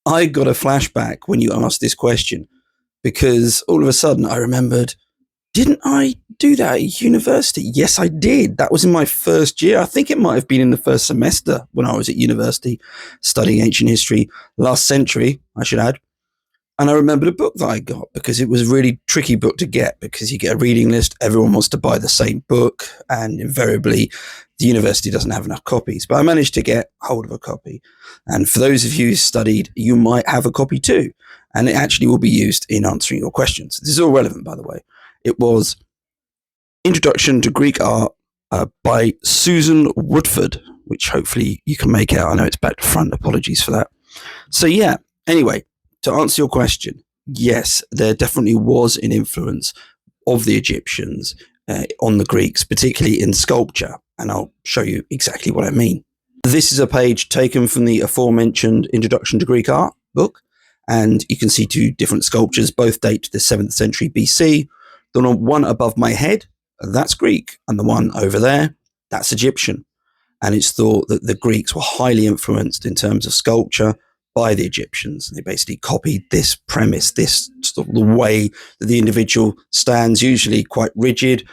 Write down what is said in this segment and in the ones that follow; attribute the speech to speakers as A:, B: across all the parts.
A: I got a flashback when you asked this question because all of a sudden I remembered, didn't I do that at university? Yes, I did. That was in my first year. I think it might have been in the first semester when I was at university studying ancient history, last century, I should add. And I remembered a book that I got because it was a really tricky book to get because you get a reading list, everyone wants to buy the same book, and invariably the university doesn't have enough copies. But I managed to get hold of a copy. And for those of you who studied, you might have a copy too. And it actually will be used in answering your questions. This is all relevant, by the way. It was Introduction to Greek Art by Susan Woodford, which hopefully you can make out. I know it's back to front. Apologies for that. So yeah, anyway, to answer your question, yes, there definitely was an influence of the Egyptians on the Greeks, particularly in sculpture. And I'll show you exactly what I mean. This is a page taken from the aforementioned Introduction to Greek Art book. And you can see two different sculptures, both date to the 7th century BC. The one above my head, that's Greek. And the one over there, that's Egyptian. And it's thought that the Greeks were highly influenced in terms of sculpture by the Egyptians. They basically copied this premise, this sort of the way that the individual stands, usually quite rigid,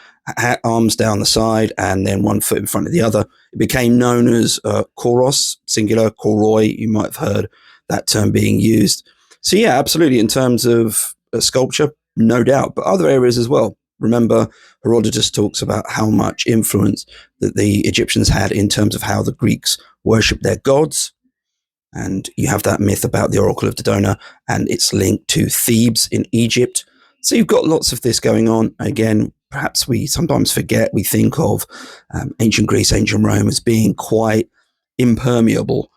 A: arms down the side, and then one foot in front of the other. It became known as koros, singular, koroi. You might have heard that term being used. So yeah, absolutely. In terms of sculpture, no doubt, but other areas as well. Remember, Herodotus talks about how much influence that the Egyptians had in terms of how the Greeks worshipped their gods. And you have that myth about the Oracle of Dodona, and it's linked to Thebes in Egypt. So you've got lots of this going on. Again, perhaps we sometimes forget, we think of ancient Greece, ancient Rome as being quite impermeable.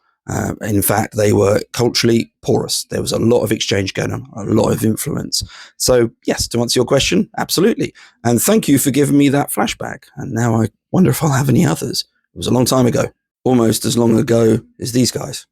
A: In fact, they were culturally porous. There was a lot of exchange going on, a lot of influence. So yes, to answer your question, absolutely. And thank you for giving me that flashback. And now I wonder if I'll have any others. It was a long time ago, almost as long ago as these guys.